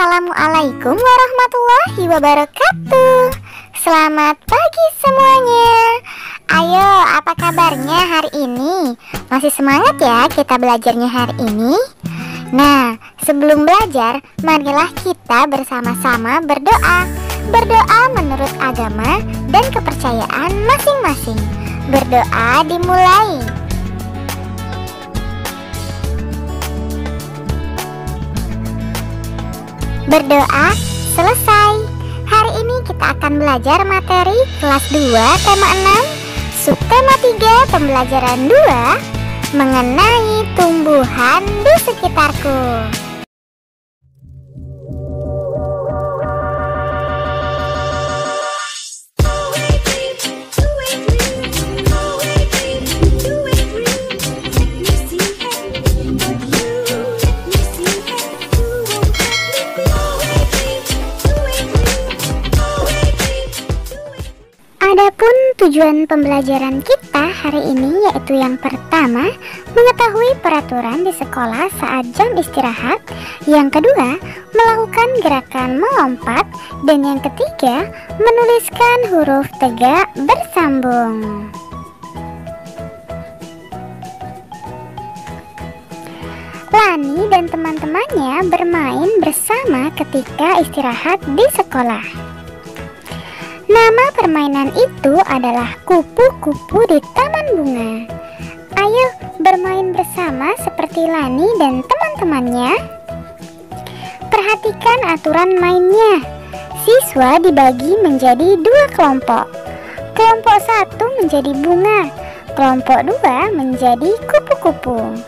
Assalamualaikum warahmatullahi wabarakatuh. Selamat pagi semuanya. Ayo, apa kabarnya hari ini? Masih semangat ya kita belajarnya hari ini? Nah, sebelum belajar, marilah kita bersama-sama berdoa. Berdoa menurut agama dan kepercayaan masing-masing. Berdoa dimulai. Berdoa selesai. Hari ini kita akan belajar materi kelas 2 tema 6, subtema 3 pembelajaran 2 mengenai tumbuhan di sekitarku. Adapun tujuan pembelajaran kita hari ini yaitu yang pertama, mengetahui peraturan di sekolah saat jam istirahat. Yang kedua, melakukan gerakan melompat. Dan yang ketiga, menuliskan huruf tegak bersambung. Lani dan teman-temannya bermain bersama ketika istirahat di sekolah. Nama permainan itu adalah kupu-kupu di taman bunga. Ayo bermain bersama seperti Lani dan teman-temannya. Perhatikan aturan mainnya. Siswa dibagi menjadi 2 kelompok. Kelompok 1 menjadi bunga, kelompok 2 menjadi kupu-kupu.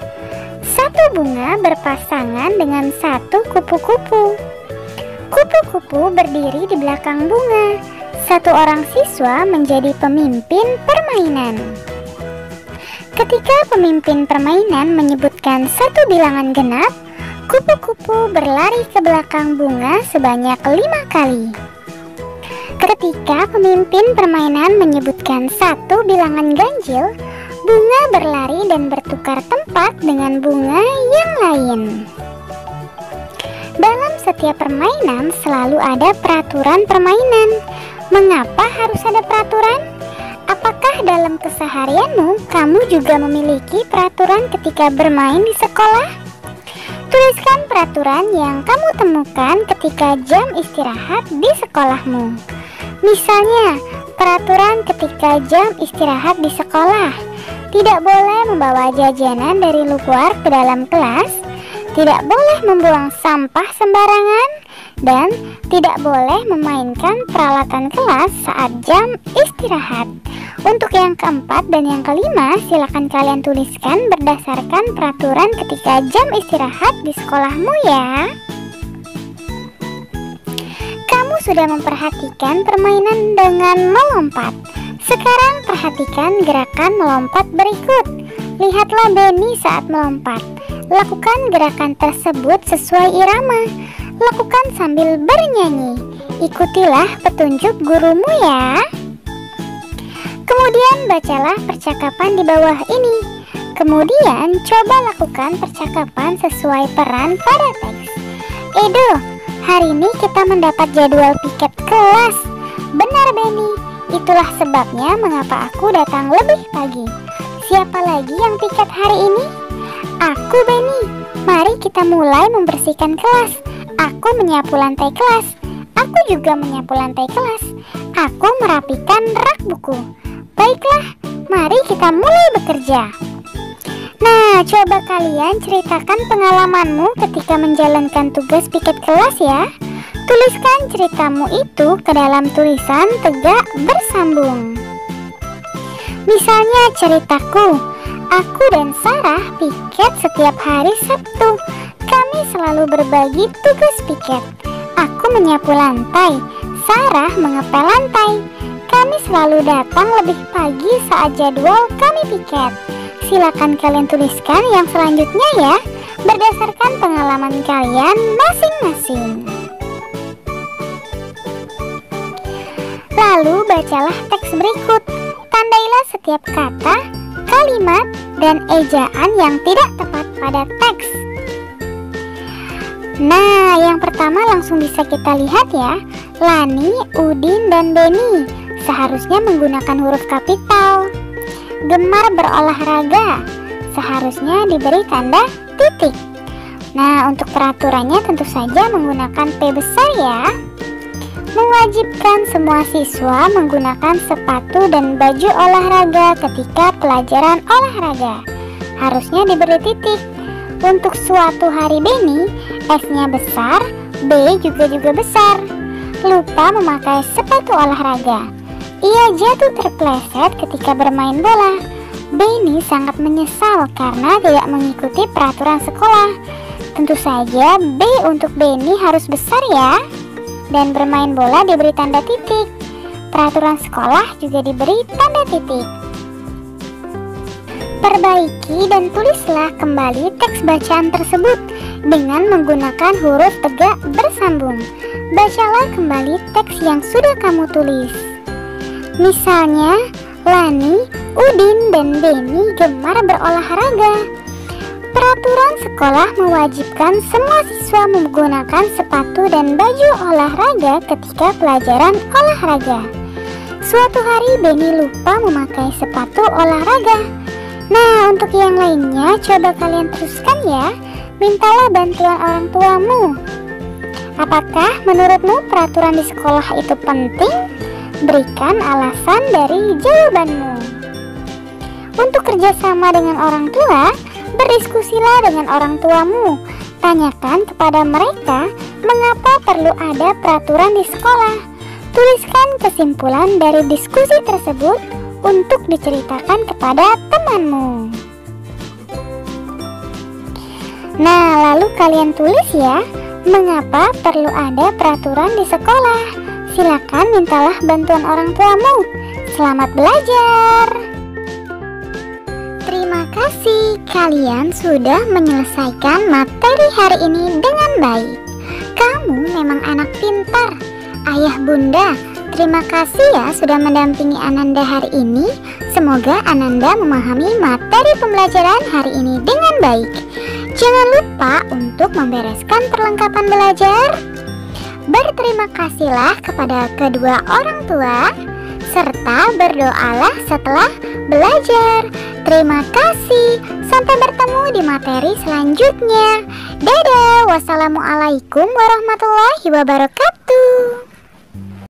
1 bunga berpasangan dengan 1 kupu-kupu. Kupu-kupu berdiri di belakang bunga. 1 orang siswa menjadi pemimpin permainan. Ketika pemimpin permainan menyebutkan 1 bilangan genap, kupu-kupu berlari ke belakang bunga sebanyak 5 kali. Ketika pemimpin permainan menyebutkan 1 bilangan ganjil, bunga berlari dan bertukar tempat dengan bunga yang lain. Dalam setiap permainan selalu ada peraturan permainan. Mengapa harus ada peraturan? Apakah dalam keseharianmu kamu juga memiliki peraturan ketika bermain di sekolah? Tuliskan peraturan yang kamu temukan ketika jam istirahat di sekolahmu. Misalnya, peraturan ketika jam istirahat di sekolah: tidak boleh membawa jajanan dari luar ke dalam kelas, tidak boleh membuang sampah sembarangan, dan tidak boleh memainkan peralatan kelas saat jam istirahat. Untuk yang keempat dan yang kelima, silakan kalian tuliskan berdasarkan peraturan ketika jam istirahat di sekolahmu ya. Kamu sudah memperhatikan permainan dengan melompat. Sekarang perhatikan gerakan melompat berikut. Lihatlah Benny saat melompat. Lakukan gerakan tersebut sesuai irama. Lakukan sambil bernyanyi. Ikutilah petunjuk gurumu ya. Kemudian bacalah percakapan di bawah ini. Kemudian coba lakukan percakapan sesuai peran pada teks. Edo, hari ini kita mendapat jadwal piket kelas. Benar Benny, itulah sebabnya mengapa aku datang lebih pagi. Siapa lagi yang piket hari ini? Aku Benny. Mari kita mulai membersihkan kelas. Aku menyapu lantai kelas. Aku juga menyapu lantai kelas. Aku merapikan rak buku. Baiklah, mari kita mulai bekerja. Nah, coba kalian ceritakan pengalamanmu ketika menjalankan tugas piket kelas ya. Tuliskan ceritamu itu ke dalam tulisan tegak bersambung. Misalnya ceritaku, aku dan Sarah piket setiap hari Sabtu. Kami selalu berbagi tugas piket. Aku menyapu lantai, Sarah mengepel lantai. Kami selalu datang lebih pagi saat jadwal kami piket. Silakan kalian tuliskan yang selanjutnya ya, berdasarkan pengalaman kalian masing-masing. Lalu bacalah teks berikut. Tandailah setiap kata, kalimat, dan ejaan yang tidak tepat pada teks. Nah, yang pertama langsung bisa kita lihat ya, Lani, Udin, dan Beni seharusnya menggunakan huruf kapital. Gemar berolahraga seharusnya diberi tanda titik. Nah, untuk peraturannya tentu saja menggunakan P besar ya. Mewajibkan semua siswa menggunakan sepatu dan baju olahraga ketika pelajaran olahraga, harusnya diberi titik. Untuk suatu hari Beni, S-nya besar, B juga besar. Lupa memakai sepatu olahraga. Ia jatuh terpleset ketika bermain bola. Beni sangat menyesal karena tidak mengikuti peraturan sekolah. Tentu saja B untuk Beni harus besar ya. Dan bermain bola diberi tanda titik. Peraturan sekolah juga diberi tanda titik. Perbaiki dan tulislah kembali teks bacaan tersebut dengan menggunakan huruf tegak bersambung. Bacalah kembali teks yang sudah kamu tulis. Misalnya, Lani, Udin, dan Beni gemar berolahraga. Peraturan sekolah mewajibkan semua siswa menggunakan sepatu dan baju olahraga ketika pelajaran olahraga. Suatu hari Beni lupa memakai sepatu olahraga. Nah, untuk yang lainnya coba kalian teruskan ya. Mintalah bantuan orang tuamu. Apakah menurutmu peraturan di sekolah itu penting? Berikan alasan dari jawabanmu. Untuk kerjasama dengan orang tua, berdiskusilah dengan orang tuamu. Tanyakan kepada mereka mengapa perlu ada peraturan di sekolah. Tuliskan kesimpulan dari diskusi tersebut untuk diceritakan kepada temanmu. Nah, lalu kalian tulis ya, mengapa perlu ada peraturan di sekolah. Silakan mintalah bantuan orang tuamu. Selamat belajar. Terima kasih, kalian sudah menyelesaikan materi hari ini dengan baik. Kamu memang anak pintar. Ayah bunda, terima kasih ya sudah mendampingi Ananda hari ini. Semoga Ananda memahami materi pembelajaran hari ini dengan baik. Jangan lupa untuk membereskan perlengkapan belajar. Berterima kasihlah kepada kedua orang tua, serta berdoalah setelah belajar. Terima kasih. Sampai bertemu di materi selanjutnya. Dadah. Wassalamualaikum warahmatullahi wabarakatuh.